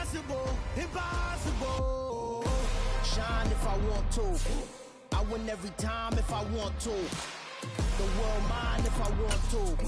Impossible, impossible. Shine if I want to. I win every time if I want to. The world mine if I want to.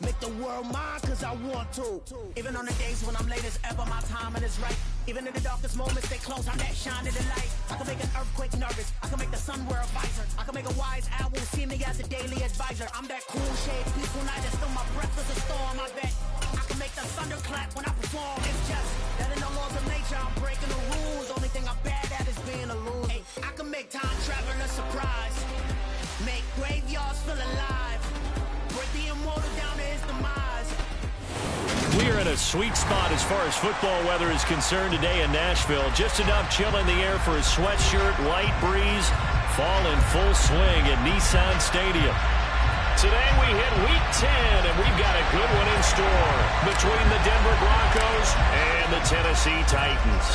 Make the world mine cause I want to. Even on the days when I'm late as ever, my timing is right. Even in the darkest moments, stay close, I'm that shine in the light. I can make an earthquake nervous, I can make the sun wear a visor. I can make a wise owl see me as a daily advisor. I'm that cool shade, peaceful night, and still my breath is a storm, I bet. I can make the thunder clap when I perform. It's just that in the laws of nature, I'm breaking the rules. Only thing I'm bad at is being a loser. Hey, I can make time travel a surprise. Make graveyards feel alive. Break the immortal down to his demise. We are in a sweet spot as far as football weather is concerned today in Nashville. Just enough chill in the air for a sweatshirt, light breeze, fall in full swing at Nissan Stadium. Today we hit Week 10, and we've got a good one in store between the Denver Broncos and the Tennessee Titans.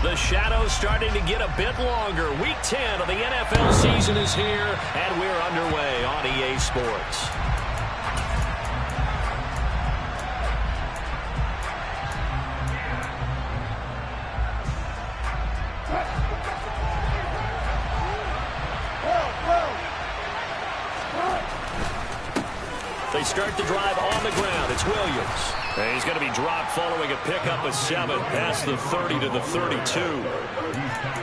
The shadows starting to get a bit longer. Week 10 of the NFL season is here, and we're underway on EA Sports. They start the drive on the ground. It's Williams. And he's going to be dropped following a pickup of 7 past the 30 to the 32.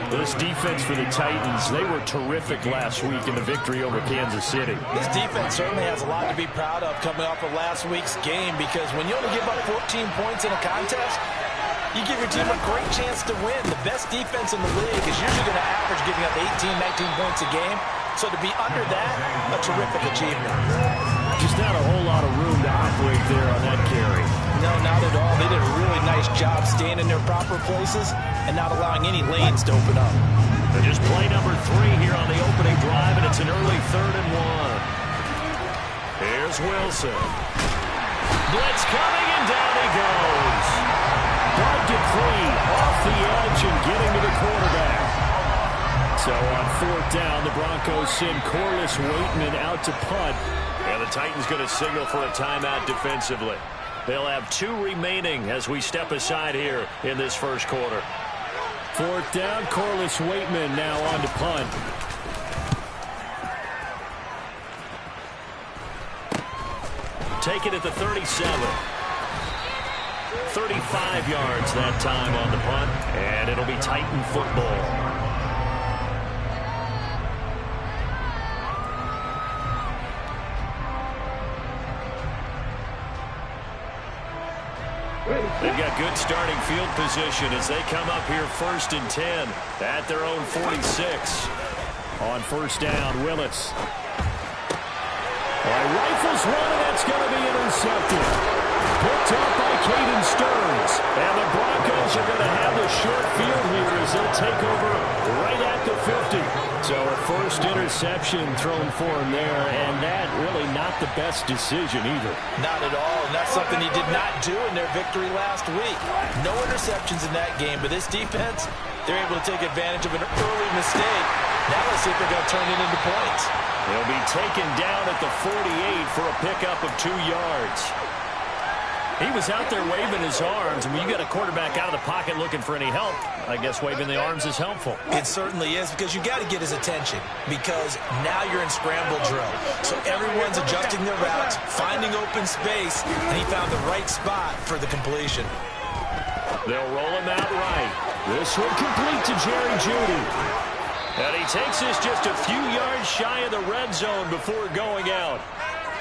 This defense for the Titans, they were terrific last week in the victory over Kansas City. This defense certainly has a lot to be proud of coming off of last week's game, because when you only give up 14 points in a contest, you give your team a great chance to win. The best defense in the league is usually going to average giving up 18, 19 points a game. So to be under that, a terrific achievement. Just not a whole lot of room to operate there on that carry. No, not at all. They did a really nice job staying in their proper places and not allowing any lanes to open up. And just play number 3 here on the opening drive, and it's an early 3rd and 1. Here's Wilson. Blitz coming, and down he goes. Bud Dupree off the edge and getting to the quarterback. So on 4th down, the Broncos send Corliss Waitman out to punt. And the Titans going to signal for a timeout defensively. They'll have 2 remaining as we step aside here in this first quarter. 4th down, Corliss Waitman now on to punt. Take it at the 37. 35 yards that time on the punt, and it'll be Titan football. They've got good starting field position as they come up here 1st and 10 at their own 46. On 1st down, Willis. Rifles one, and that's going to be intercepted. Picked up by Caden Stearns. And the Broncos are going to have the short field here as they'll take over right at the 50. So a first interception thrown for him there, and that really not the best decision either. Not at all, and that's something he did not do in their victory last week. No interceptions in that game, but this defense, they're able to take advantage of an early mistake. Now let's see if they're going to turn it into points. He'll be taken down at the 48 for a pickup of 2 yards. He was out there waving his arms, and when you got a quarterback out of the pocket looking for any help, I guess waving the arms is helpful. It certainly is, because you got to get his attention, because now you're in scramble drill. So everyone's adjusting their routes, finding open space, and he found the right spot for the completion. They'll roll him out right. This one complete to Jerry Jeudy. And he takes this just a few yards shy of the red zone before going out.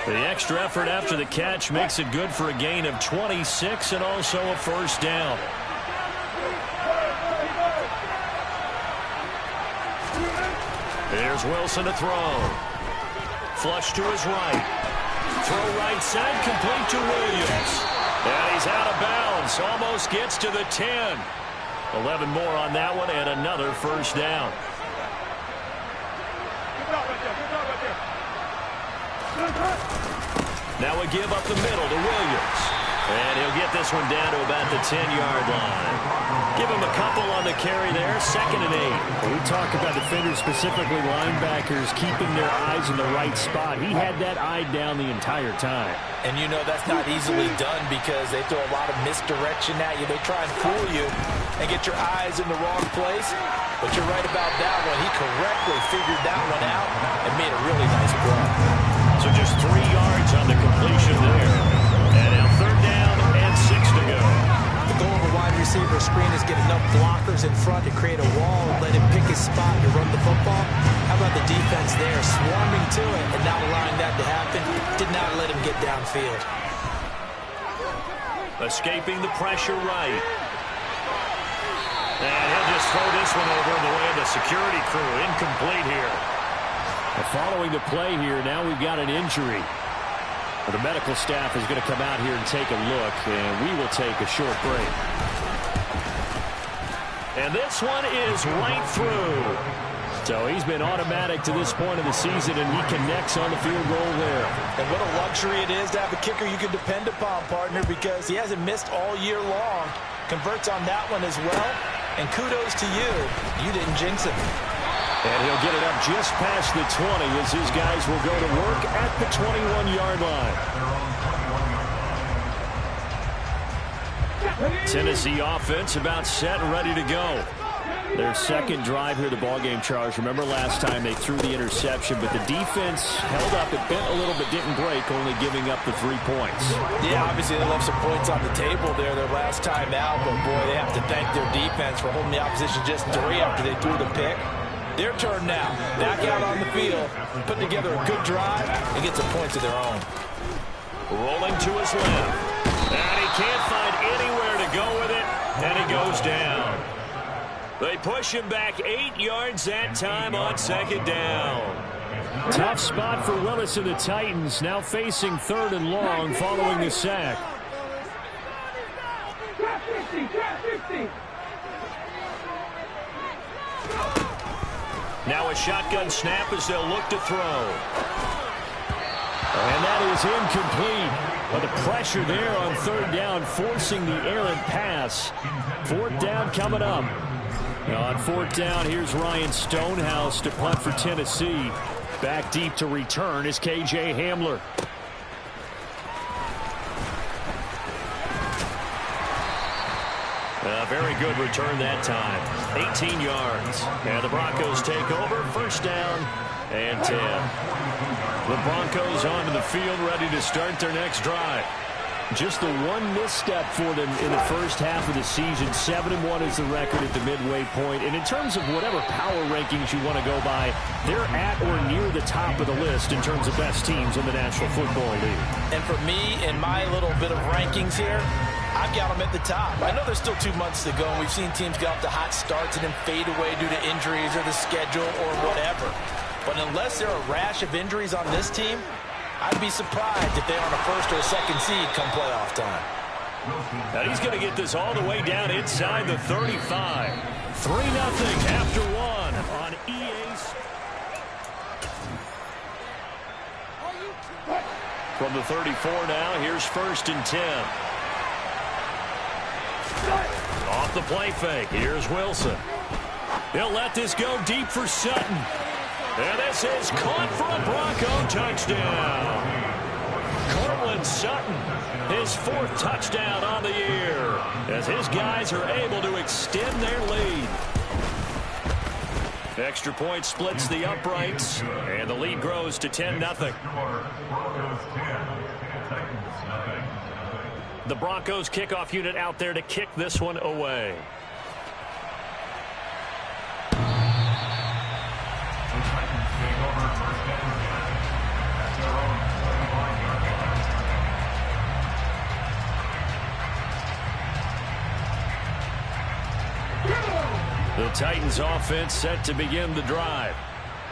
The extra effort after the catch makes it good for a gain of 26 and also a 1st down. Here's Wilson to throw. Flush to his right. Throw right side, complete to Williams. And he's out of bounds. Almost gets to the 10. 11 more on that one and another 1st down. Now a give up the middle to Williams. And he'll get this one down to about the 10-yard line. Give him a couple on the carry there, 2nd and 8. When we talk about defenders, specifically linebackers, keeping their eyes in the right spot. He had that eye down the entire time. And you know that's not easily done because they throw a lot of misdirection at you. They try and fool you and get your eyes in the wrong place. But you're right about that one. He correctly figured that one out and made a really nice play. So just 3 yards on the completion there. And now 3rd down and 6 to go. The goal of a wide receiver screen is get enough blockers in front to create a wall and let him pick his spot to run the football. How about the defense there, swarming to it and not allowing that to happen? Did not let him get downfield. Escaping the pressure right. And he'll just throw this one over in the way of the security crew. Incomplete here. Following the play here, now we've got an injury. The medical staff is going to come out here and take a look, and we will take a short break. And this one is right through. So he's been automatic to this point of the season, and he connects on the field goal there. And what a luxury it is to have a kicker you can depend upon, partner, because he hasn't missed all year long. Converts on that one as well, and kudos to you. You didn't jinx him. And he'll get it up just past the 20 as his guys will go to work at the 21-yard line. Tennessee offense about set and ready to go. Their 2nd drive here, the ballgame, Charles. Remember last time they threw the interception, but the defense held up. It bent a little but didn't break, only giving up the 3 points. Yeah, obviously they left some points on the table there their last time out, but boy, they have to thank their defense for holding the opposition just 3 after they threw the pick. Their turn now. Back out on the field, put together a good drive, and get some points of their own. Rolling to his left. And he can't find anywhere to go with it, and he goes down. They push him back 8 yards that time on 2nd down. Tough spot for Willis and the Titans, now facing 3rd and long following the sack. Now a shotgun snap as they'll look to throw. And that is incomplete. But the pressure there on 3rd down, forcing the errant pass. 4th down coming up. Now on 4th down, here's Ryan Stonehouse to punt for Tennessee. Back deep to return is K.J. Hamler. A very good return that time. 18 yards. And the Broncos take over. 1st down and 10. The Broncos onto the field, ready to start their next drive. Just the one misstep for them in the first half of the season. 7-1 is the record at the midway point. And in terms of whatever power rankings you want to go by, they're at or near the top of the list in terms of best teams in the National Football League. And for me, in my little bit of rankings here, I've got them at the top. I know there's still 2 months to go, and we've seen teams get off to hot starts and then fade away due to injuries or the schedule or whatever. But unless there are a rash of injuries on this team, I'd be surprised if they're on a 1st or a 2nd seed come playoff time. And he's going to get this all the way down inside the 35. 3-0 after 1 on EA. From the 34 now, here's 1st and 10. Off the play fake, here's Wilson. He'll let this go deep for Sutton. And this is caught for a Bronco touchdown. Cortland Sutton, his 4th touchdown on the year, as his guys are able to extend their lead. Extra point splits the uprights, and the lead grows to 10-0. The Broncos kickoff unit out there to kick this one away. The Titans offense set to begin the drive.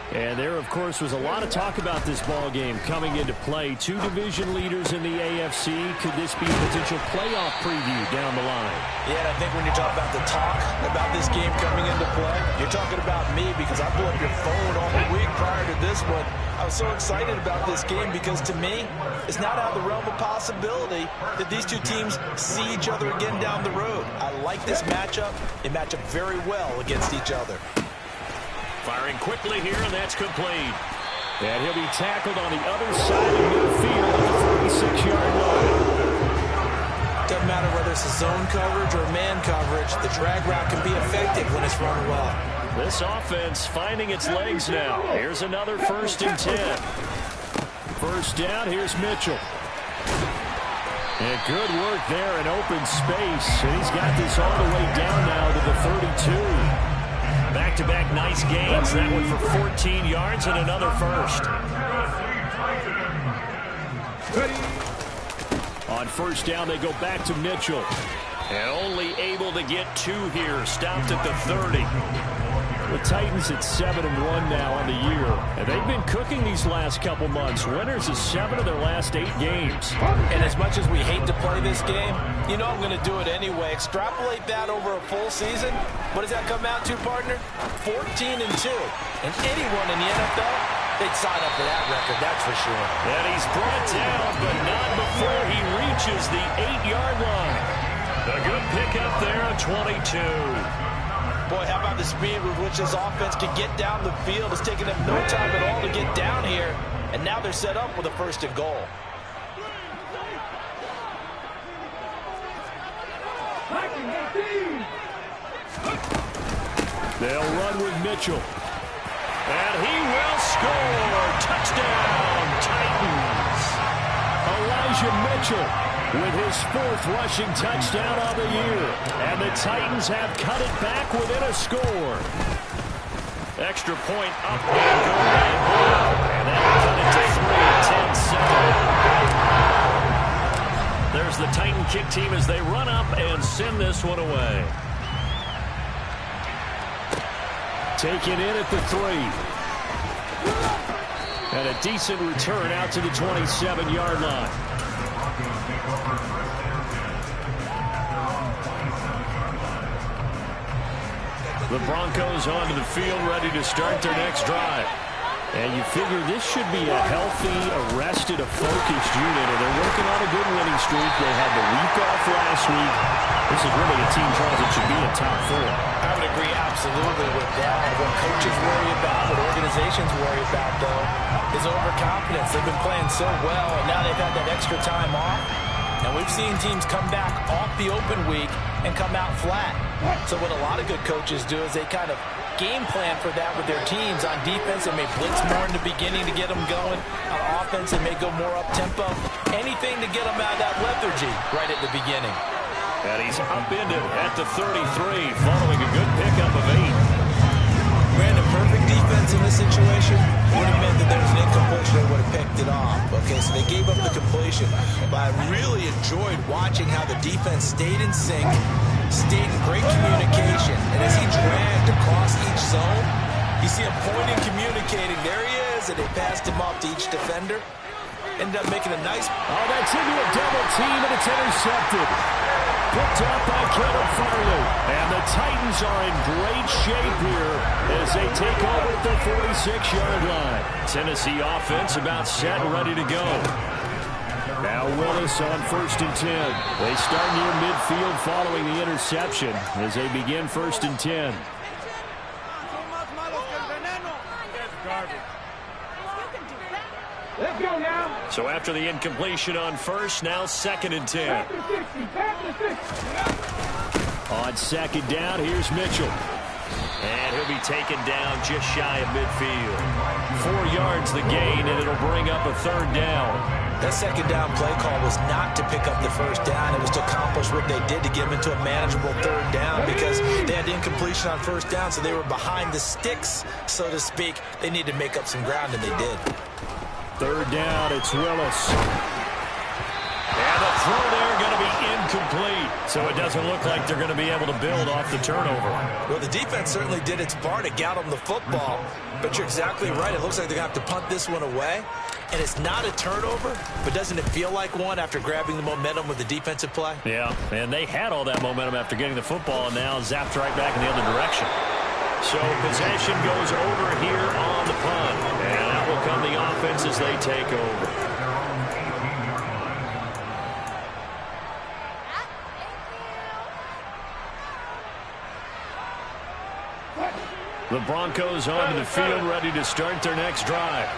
And there, of course, was a lot of talk about this ball game coming into play. Two division leaders in the AFC. Could this be a potential playoff preview down the line? Yeah, and I think when you talk about the talk about this game coming into play, you're talking about me because I blew up your phone all the week prior to this one. I was so excited about this game because, to me, it's not out of the realm of possibility that these two teams see each other again down the road. I like this matchup. They match up very well against each other. Firing quickly here, and that's complete. And he'll be tackled on the other side of midfield at the 46-yard line. Doesn't matter whether it's a zone coverage or man coverage, the drag route can be effective when it's run well. This offense finding its legs now. Here's another 1st and 10. First down, here's Mitchell. And good work there in open space. And he's got this all the way down now to the 32. Back-to-back nice gains. That one for 14 yards and another first. On first down, they go back to Mitchell. And only able to get 2 here. Stopped at the 30. The Titans at 7-1 now on the year. And they've been cooking these last couple months. Winners of 7 of their last 8 games. And as much as we hate to play this game, you know I'm going to do it anyway. Extrapolate that over a full season. What does that come out to, partner? 14-2. And anyone in the NFL, they'd sign up for that record, that's for sure. And he's brought down, but not before he reaches the 8-yard line. A good pickup there at 22. Boy, how about the speed with which this offense can get down the field? It's taken them no time at all to get down here. And now they're set up with a 1st and goal. They'll run with Mitchell. And he will score. Touchdown, Titans. Elijah Mitchell with his 4th rushing touchdown of the year. And the Titans have cut it back within a score. Extra point up and going. And that'll cut it to 3, 10-7. There's the Titan kick team as they run up and send this one away. Taken in at the 3. And a decent return out to the 27-yard line. The Broncos onto the field, ready to start their next drive. And you figure this should be a healthy, arrested, a focused unit, and they're working on a good winning streak. They had the week off last week. This is really a team, Charles, that should be in top 4. I would agree absolutely with that. What coaches worry about, what organizations worry about, though, is overconfidence. They've been playing so well, and now they've had that extra time off. And we've seen teams come back off the open week and come out flat. So what a lot of good coaches do is they kind of game plan for that with their teams. On defense, they may blitz more in the beginning to get them going. On offense, they may go more up-tempo. Anything to get them out of that lethargy right at the beginning. And he's upended at the 33, following a good pickup of 8. Brandon, perfect defense in this situation would have meant that there was an incompletion. They would have picked it off. Okay, so they gave up the completion. But I really enjoyed watching how the defense stayed in sync, stayed in great communication. And as he dragged across each zone, you see him pointing, communicating. There he is, and they passed him off to each defender. Ended up making a nice... Oh, that's into a double team, and it's intercepted. Picked up by Caleb Farley. And the Titans are in great shape here as they take over at their 46-yard line. Tennessee offense about set and ready to go. Now Willis on 1st and 10. They start near midfield following the interception as they begin 1st and 10. Let's go now. So after the incompletion on 1st, now 2nd and 10. On 2nd down, here's Mitchell. And he'll be taken down just shy of midfield. 4 yards the gain, and it'll bring up a 3rd down. That 2nd down play call was not to pick up the 1st down. It was to accomplish what they did to get them into a manageable 3rd down because they had incompletion on 1st down, so they were behind the sticks, so to speak. They needed to make up some ground, and they did. 3rd down, it's Willis. And the throw there going to be incomplete. so it doesn't look like they're going to be able to build off the turnover. Well, the defense certainly did its part to get them the football, but you're exactly right. It looks like they're going to have to punt this one away, and it's not a turnover, but doesn't it feel like one after grabbing the momentum with the defensive play? Yeah, and they had all that momentum after getting the football, and now zapped right back in the other direction. So possession goes over here on the punt, and out will come the offense as they take over. The Broncos onto the field, ready to start their next drive.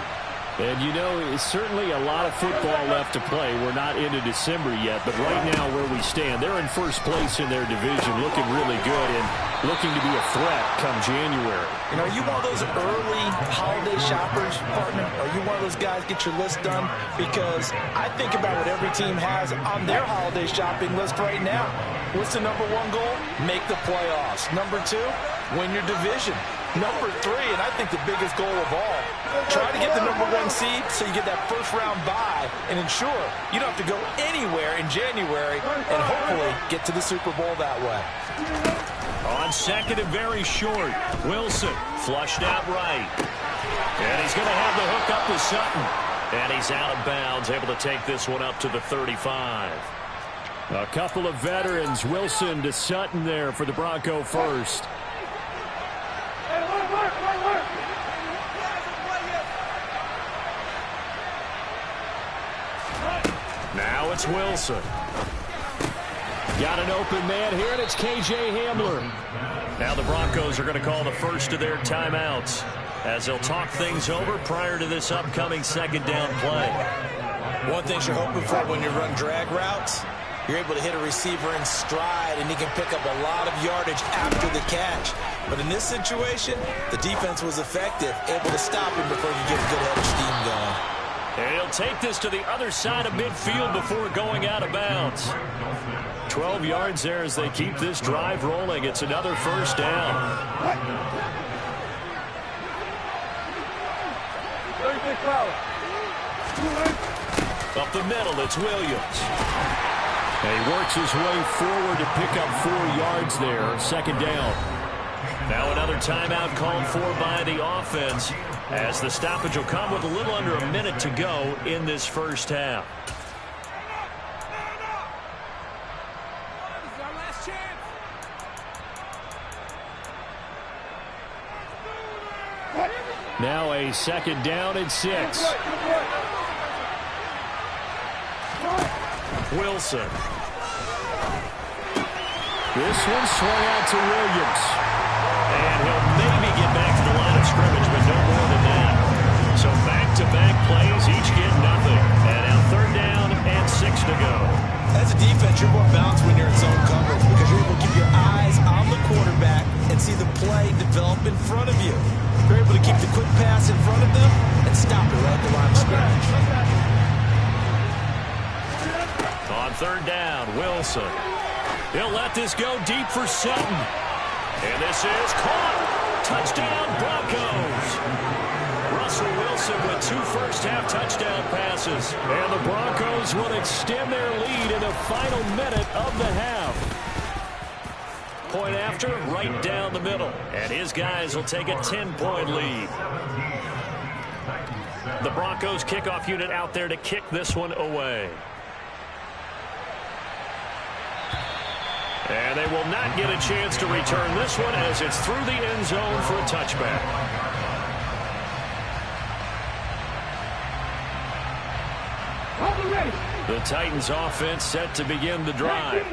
And, you know, it's certainly a lot of football left to play. We're not into December yet, but right now where we stand, they're in first place in their division, looking really good and looking to be a threat come January. And are you one of those early holiday shoppers, partner? Are you one of those guys get your list done? Because I think about what every team has on their holiday shopping list right now. What's the number one goal? Make the playoffs. Number two, win your division. Number three, and I think the biggest goal of all, try to get the number one seed so you get that first round bye and ensure you don't have to go anywhere in January and hopefully get to the Super Bowl that way. On second and very short, Wilson flushed out right. And he's going to have the hook up to Sutton. And he's out of bounds, able to take this one up to the 35. A couple of veterans, Wilson to Sutton there for the Bronco first. Now it's Wilson. Got an open man here, and it's K.J. Hamler. Now the Broncos are going to call the first of their timeouts as they'll talk things over prior to this upcoming second down play. One thing you're hoping for when you run drag routes, you're able to hit a receiver in stride, and he can pick up a lot of yardage after the catch. But in this situation, the defense was effective, able to stop him before you get a good head of steam going. And he'll take this to the other side of midfield before going out of bounds. 12 yards there as they keep this drive rolling. It's another first down. Up the middle, it's Williams. And he works his way forward to pick up 4 yards there. Second down. Now another timeout called for by the offense as the stoppage will come with a little under a minute to go in this first half. Now a second down and 6. Wilson. This one swung out to Williams. And he'll maybe get back to the line of scrimmage, but no more than that. So back-to-back plays, each get nothing. And now third down and 6 to go. As a defense, you're more balanced when you're in zone coverage because you're able to keep your eyes on the quarterback and see the play develop in front of you. You're able to keep the quick pass in front of them and stop it right at the line of scrimmage. On third down, Wilson. He'll let this go deep for Sutton. And this is caught. Touchdown, Broncos. Russell Wilson with 2 first-half touchdown passes. And the Broncos will extend their lead in the final minute of the half. Point after, right down the middle. And his guys will take a 10-point lead. The Broncos kickoff unit out there to kick this one away. And they will not get a chance to return this one as it's through the end zone for a touchback. The Titans offense set to begin the drive.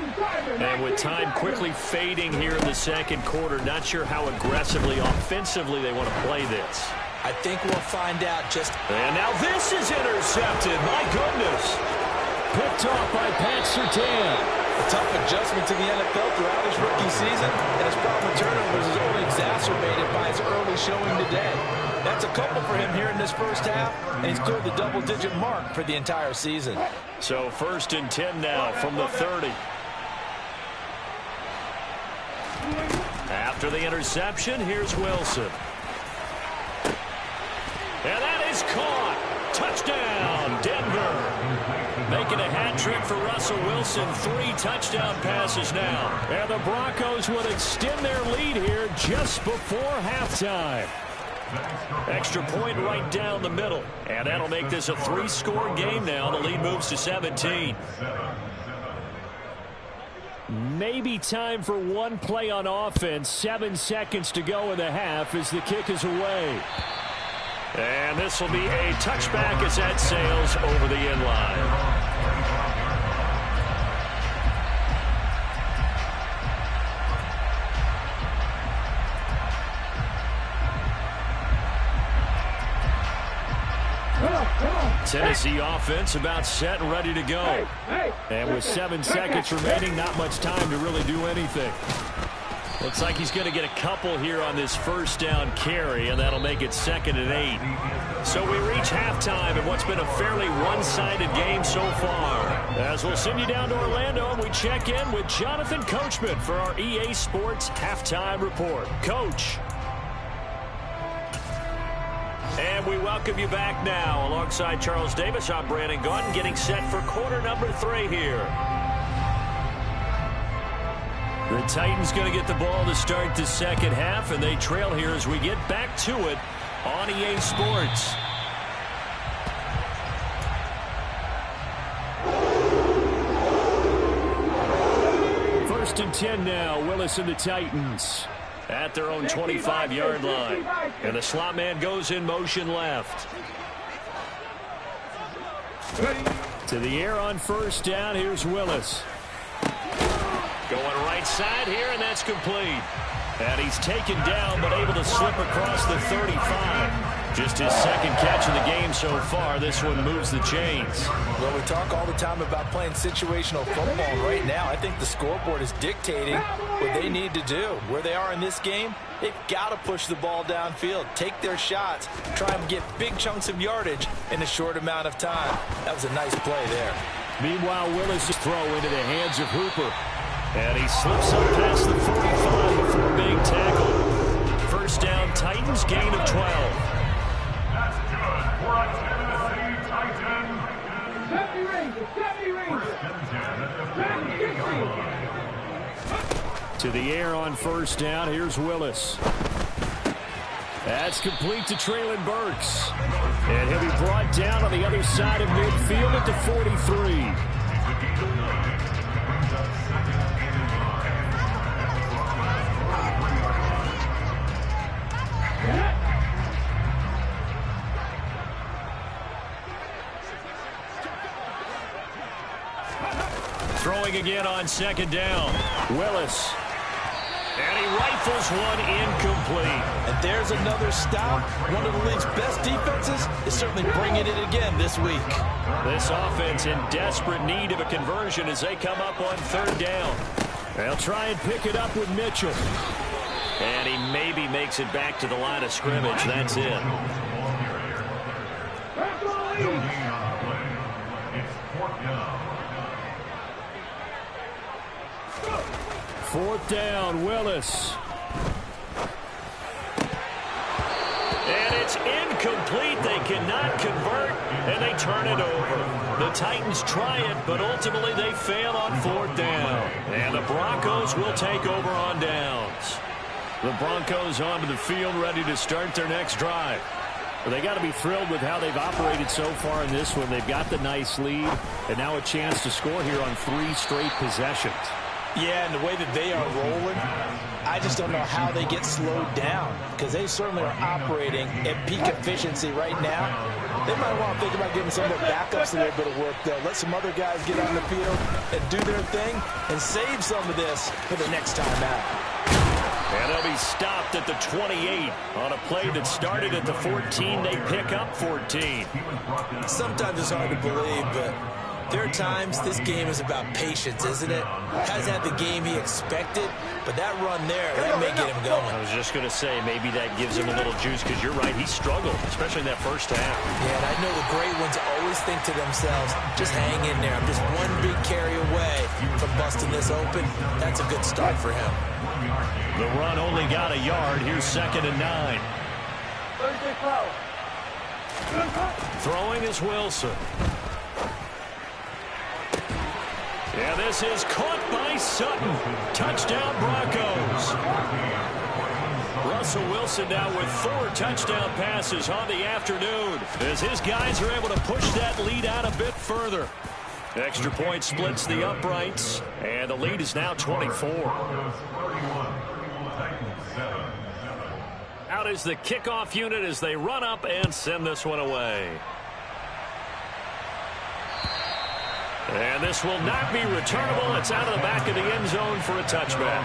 And with time quickly fading here in the second quarter, not sure how aggressively, offensively they want to play this. I think we'll find out just... And now this is intercepted. My goodness. Picked off by Pat Surtain. A tough adjustment to the NFL throughout his rookie season, and his problem with turnovers is only exacerbated by his early showing today. That's a couple for him here in this first half, and he's cleared the double-digit mark for the entire season. So first and 10 now from the 30. After the interception, here's Wilson. And that is caught. Touchdown, Denver. Making a hat trick trick for Russell Wilson. 3 touchdown passes now. And the Broncos would extend their lead here just before halftime. Extra point right down the middle. And that'll make this a 3-score game now. The lead moves to 17. Maybe time for one play on offense. 7 seconds to go in the half as the kick is away. And this will be a touchback as that sails over the end line. Tennessee offense about set and ready to go. And with 7 seconds remaining, not much time to really do anything. Looks like he's going to get a couple here on this first down carry, and that'll make it 2nd and 8. So we reach halftime in what's been a fairly one-sided game so far. As we'll send you down to Orlando, and we check in with Jonathan Coachman for our EA Sports Halftime Report. Coach. And we welcome you back now. Alongside Charles Davis, I'm Brandon Gaudin, getting set for quarter number 3 here. The Titans going to get the ball to start the second half, and they trail here as we get back to it on EA Sports. First and 10 now, Willis and the Titans at their own 25-yard line. And the slot man goes in motion left. To the air on first down, here's Willis. Going right side here, and that's complete. And he's taken down, but able to slip across the 35. Just his second catch of the game so far. This one moves the chains. Well, we talk all the time about playing situational football, and right now I think the scoreboard is dictating what they need to do. Where they are in this game, they've got to push the ball downfield, take their shots, try and get big chunks of yardage in a short amount of time. That was a nice play there. Meanwhile, Willis' throw into the hands of Hooper. And he slips up past the 45 before being tackled. First down, Titans, gain of 12. That's good for a Tennessee Titan. 70 Rangers. To the air on first down, here's Willis. That's complete to Treylon Burks. And he'll be brought down on the other side of midfield at the 43. Throwing again on second down. Willis. And he rifles one incomplete. And there's another stop. One of the league's best defenses is certainly bringing it again this week. This offense in desperate need of a conversion as they come up on third down. They'll try and pick it up with Mitchell. And he maybe makes it back to the line of scrimmage. That's it. Fourth down, Willis. And it's incomplete. They cannot convert, and they turn it over. The Titans try it, but ultimately they fail on fourth down. And the Broncos will take over on downs. The Broncos onto the field, ready to start their next drive. Well, they got to be thrilled with how they've operated so far in this one. They've got the nice lead, and now a chance to score here on 3 straight possessions. Yeah, and the way that they are rolling, I just don't know how they get slowed down, because they certainly are operating at peak efficiency right now. They might want to think about giving some of their backups a little bit of work, though. Let some other guys get on the field and do their thing and save some of this for the next time out. And they'll be stopped at the 28 on a play that started at the 14. They pick up 14. Sometimes it's hard to believe, but there are times this game is about patience, isn't it? Hasn't had the game he expected, but that run there, that may get him going. I was just going to say, maybe that gives him a little juice, because you're right, he struggled, especially in that first half. Yeah, and I know the great ones always think to themselves, just hang in there. I'm just one big carry away from busting this open. That's a good start for him. The run only got a yard. Here's 2nd and 9. Throwing is Wilson. And this is caught by Sutton. Touchdown, Broncos. Russell Wilson now with 4 touchdown passes on the afternoon as his guys are able to push that lead out a bit further. Extra point splits the uprights, and the lead is now 24. Out is the kickoff unit as they run up and send this one away. And this will not be returnable. It's out of the back of the end zone for a touchback.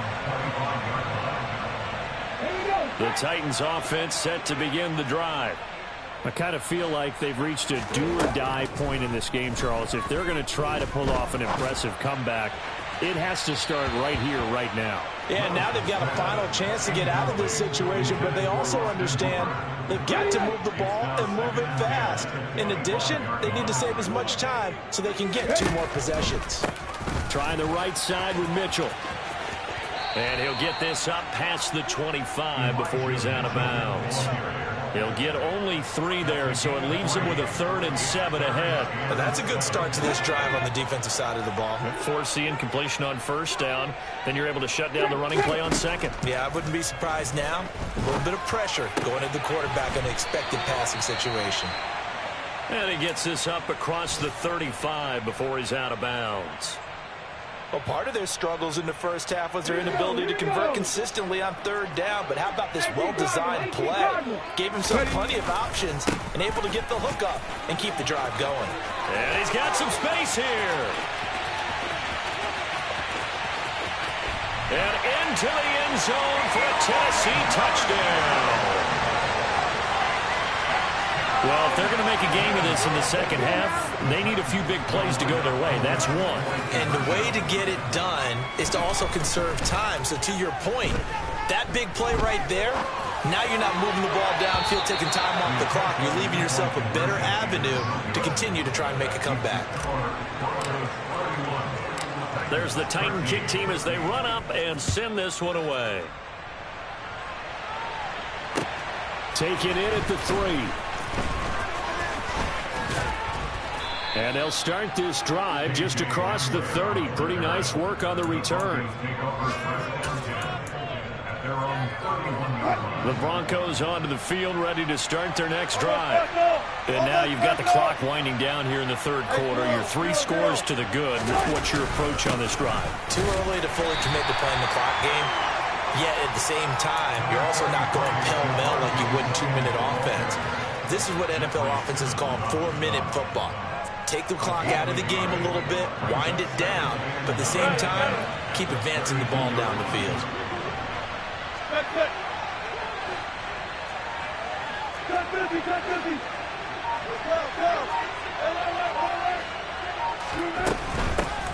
The Titans offense set to begin the drive. I kind of feel like they've reached a do-or-die point in this game, Charles. If they're going to try to pull off an impressive comeback, it has to start right here, right now. Yeah, now they've got a final chance to get out of this situation, but they also understand they've got to move the ball and move it fast. In addition, they need to save as much time so they can get 2 more possessions. Trying the right side with Mitchell. And he'll get this up past the 25 before he's out of bounds. He'll get only 3 there, so it leaves him with a 3rd and 7 ahead. But that's a good start to this drive on the defensive side of the ball. Force the incompletion on 1st down. Then you're able to shut down the running play on 2nd. Yeah, I wouldn't be surprised now. A little bit of pressure going at the quarterback in an expected passing situation. And he gets this up across the 35 before he's out of bounds. Well, part of their struggles in the first half was their inability to convert consistently on 3rd down. But how about this well-designed play? Gave himself plenty of options and able to get the hook up and keep the drive going. And he's got some space here. And into the end zone for a Tennessee touchdown. Well, if they're going to make a game of this in the second half, they need a few big plays to go their way. That's one. And the way to get it done is to also conserve time. So to your point, that big play right there, now you're not moving the ball downfield, taking time off the clock. You're leaving yourself a better avenue to continue to try and make a comeback. There's the Titan kick team as they run up and send this one away. Taken in at the 3. And they'll start this drive just across the 30. Pretty nice work on the return. The Broncos onto the field, ready to start their next drive. And now you've got the clock winding down here in the 3rd quarter. Your 3 scores to the good. What's your approach on this drive? Too early to fully commit to playing the clock game. Yet at the same time, you're also not going pell-mell like you would in 2-minute offense. This is what NFL offenses call 4-minute football. Take the clock out of the game a little bit, wind it down, but at the same time, keep advancing the ball down the field.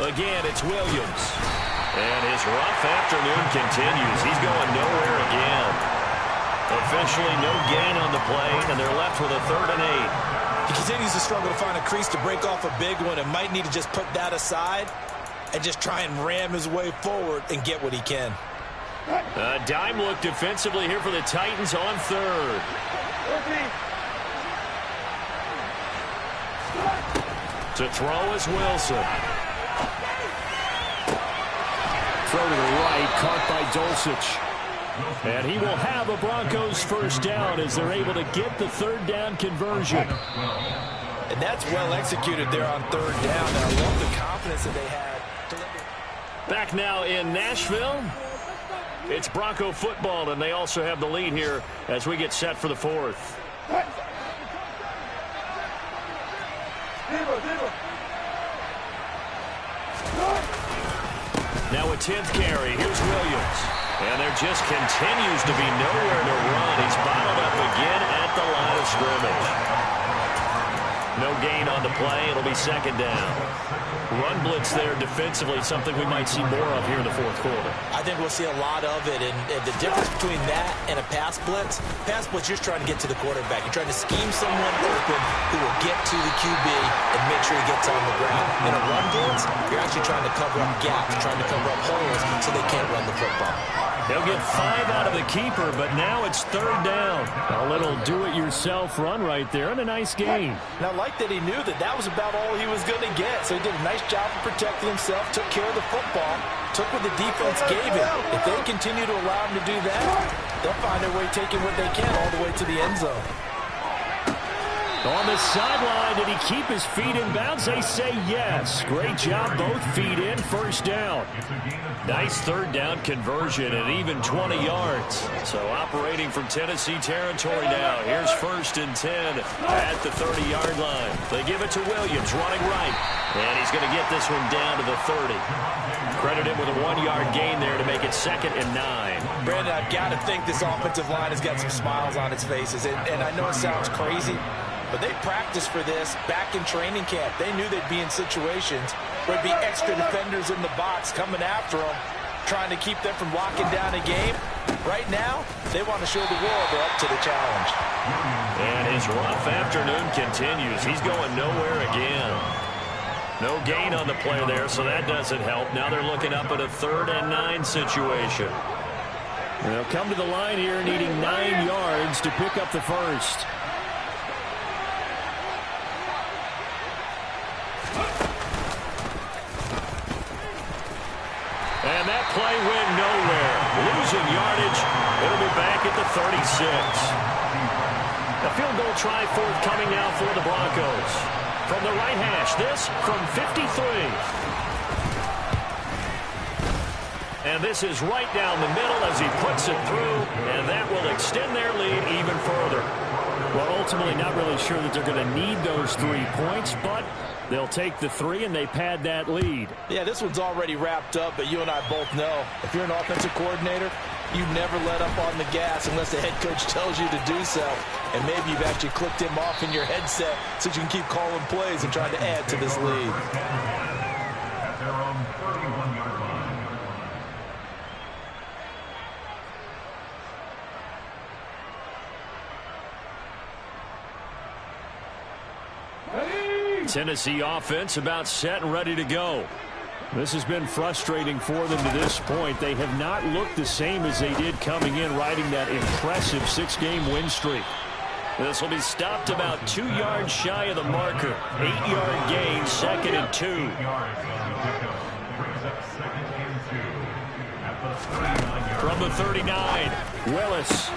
Again, it's Williams. And his rough afternoon continues. He's going nowhere again. Officially no gain on the play, and they're left with a 3rd and 8. He continues to struggle to find a crease to break off a big one and might need to just put that aside and just try and ram his way forward and get what he can. A dime look defensively here for the Titans on 3rd. To throw is Wilson. Throw to the right, caught by Dulcich. And he will have a Broncos 1st down as they're able to get the 3rd down conversion. And that's well executed there on 3rd down. And I love the confidence that they had. Back now in Nashville. It's Bronco football, and they also have the lead here as we get set for the 4th. Now a 10th carry. Here's Williams. And there just continues to be nowhere to run. He's bottled up again at the line of scrimmage. No gain on the play. It'll be 2nd down. Run blitz there defensively, something we might see more of here in the 4th quarter. I think we'll see a lot of it. And the difference between that and a pass blitz, you're just trying to get to the quarterback. You're trying to scheme someone open who will get to the QB and make sure he gets on the ground. In a run blitz, you're actually trying to cover up gaps, trying to cover up holes so they can't run the football. He'll get 5 out of the keeper, but now it's third down. A little do-it-yourself run right there, and a nice gain. Now, I like that he knew that that was about all he was going to get, so he did a nice job of protecting himself, took care of the football, took what the defense gave him. If they continue to allow him to do that, they'll find their way taking what they can all the way to the end zone. On the sideline, did he keep his feet in bounds? They say yes. Great job, both feet in, first down. Nice third down conversion and even 20 yards. So operating from Tennessee territory now. Here's 1st and 10 at the 30-yard line. They give it to Williams, running right. And he's going to get this one down to the 30. Credit him with a 1-yard gain there to make it 2nd and 9. Brandon, I've got to think this offensive line has got some smiles on its faces. And I know it sounds crazy, but they practiced for this back in training camp. They knew they'd be in situations where there'd be extra defenders in the box coming after them, trying to keep them from locking down a game. Right now, they want to show the world they're up to the challenge. And his rough afternoon continues. He's going nowhere again. No gain on the play there, so that doesn't help. Now they're looking up at a 3rd and 9 situation. They'll come to the line here needing 9 yards to pick up the first. And that play went nowhere. Losing yardage. It'll be back at the 36. A field goal try forthcoming now for the Broncos. From the right hash, this from 53. And this is right down the middle as he puts it through, and that will extend their lead even further. Well, ultimately not really sure that they're going to need those 3 points, but they'll take the 3 and they pad that lead. Yeah, this one's already wrapped up, but you and I both know if you're an offensive coordinator, you never let up on the gas unless the head coach tells you to do so. And maybe you've actually clicked him off in your headset so you can keep calling plays and trying to add to this lead. At their own 31-yard line. Tennessee offense about set and ready to go. This has been frustrating for them to this point. They have not looked the same as they did coming in, riding that impressive 6-game win streak. This will be stopped about 2 yards shy of the marker. 8-yard gain, 2nd and 2. From the 39, Willis.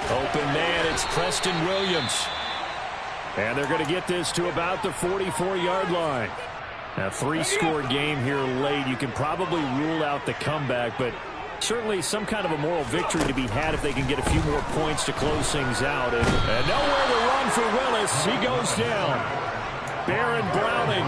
Open man, it's Preston Williams. And they're going to get this to about the 44-yard line. A 3-score game here late. You can probably rule out the comeback, but certainly some kind of a moral victory to be had if they can get a few more points to close things out. And nowhere to run for Willis. He goes down. Baron Browning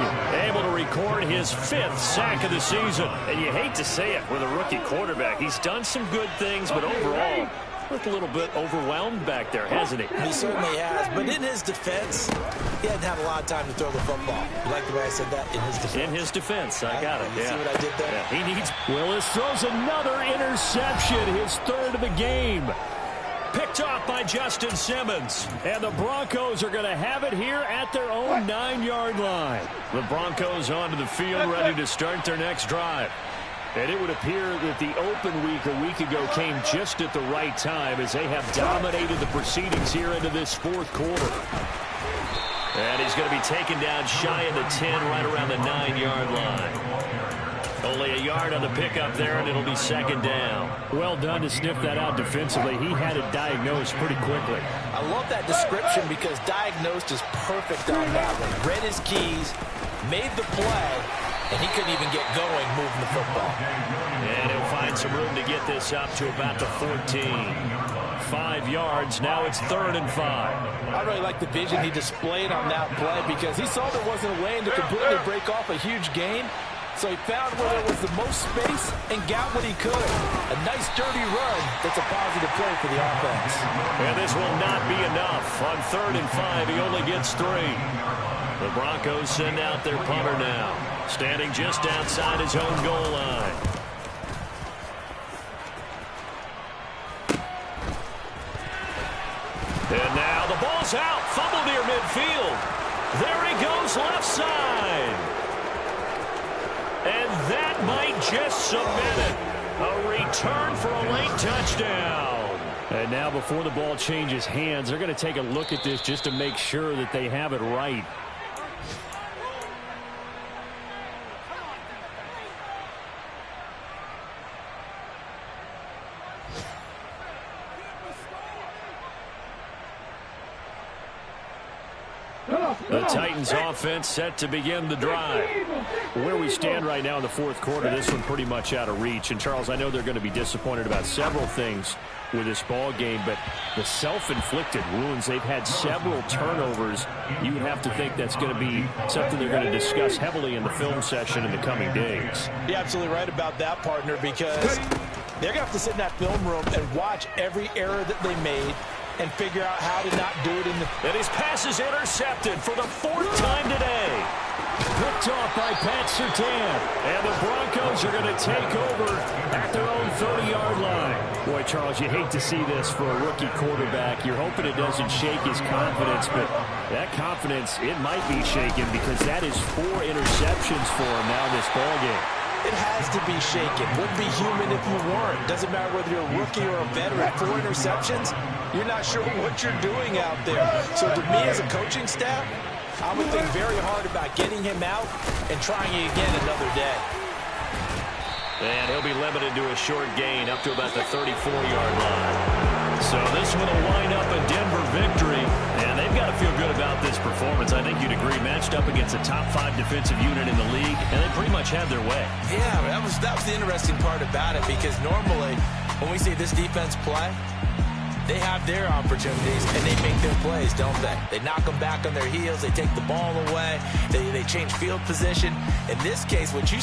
able to record his 5th sack of the season. And you hate to say it with a rookie quarterback. He's done some good things, but overall, looked a little bit overwhelmed back there, hasn't he? He certainly has, but in his defense, he hadn't had a lot of time to throw the football. You like the way I said that? In his defense. In his defense, I got it. You see what I did there? Yeah, he needs. Willis throws another interception, his 3rd of the game. Picked off by Justin Simmons. And the Broncos are going to have it here at their own 9-yard line. The Broncos onto the field, ready to start their next drive. And it would appear that the open week a week ago came just at the right time as they have dominated the proceedings here into this 4th quarter. And he's going to be taken down shy of the 10, right around the 9-yard line. Only a yard on the pickup there, and it'll be 2nd down. Well done to sniff that out defensively. He had it diagnosed pretty quickly. I love that description because diagnosed is perfect on that one. Read his keys, made the play, and he couldn't even get going moving the football. And he'll find some room to get this up to about the 14. 5 yards. Now it's 3rd and 5. I really like the vision he displayed on that play because he saw there wasn't a lane to completely break off a huge gain. So he found where there was the most space and got what he could. A nice dirty run that's a positive play for the offense. And this will not be enough. On 3rd and 5, he only gets 3. The Broncos send out their punter now, standing just outside his own goal line. And now the ball's out. Fumble near midfield. There he goes left side. And that might just cement it. A return for a late touchdown. And now before the ball changes hands, they're going to take a look at this just to make sure that they have it right. The Titans offense set to begin the drive. Where we stand right now in the fourth quarter, this one pretty much out of reach. And, Charles, I know they're going to be disappointed about several things with this ball game, but the self-inflicted wounds, they've had several turnovers. You would have to think that's going to be something they're going to discuss heavily in the film session in the coming days. You're absolutely right about that, partner, because they're going to have to sit in that film room and watch every error that they made and figure out how to not do it in the... And his pass is intercepted for the fourth time today. Picked off by Pat Surtain. And the Broncos are going to take over at their own 30-yard line. Boy, Charles, you hate to see this for a rookie quarterback. You're hoping it doesn't shake his confidence, but that confidence, it might be shaken because that is 4 interceptions for him now in this ballgame. It has to be shaken. Wouldn't be human if you weren't. Doesn't matter whether you're a rookie or a veteran. 4 interceptions, you're not sure what you're doing out there. So to me as a coaching staff, I would think very hard about getting him out and trying it again another day. And he'll be limited to a short gain up to about the 34-yard line. So this one will wind up a Denver victory. And they've got to feel good about this performance. I think you'd agree. Matched up against a top 5 defensive unit in the league, and they pretty much had their way. Yeah, that was the interesting part about it, because normally when we see this defense play, they have their opportunities, and they make their plays, don't they? They knock them back on their heels. They take the ball away. They change field position. In this case, what you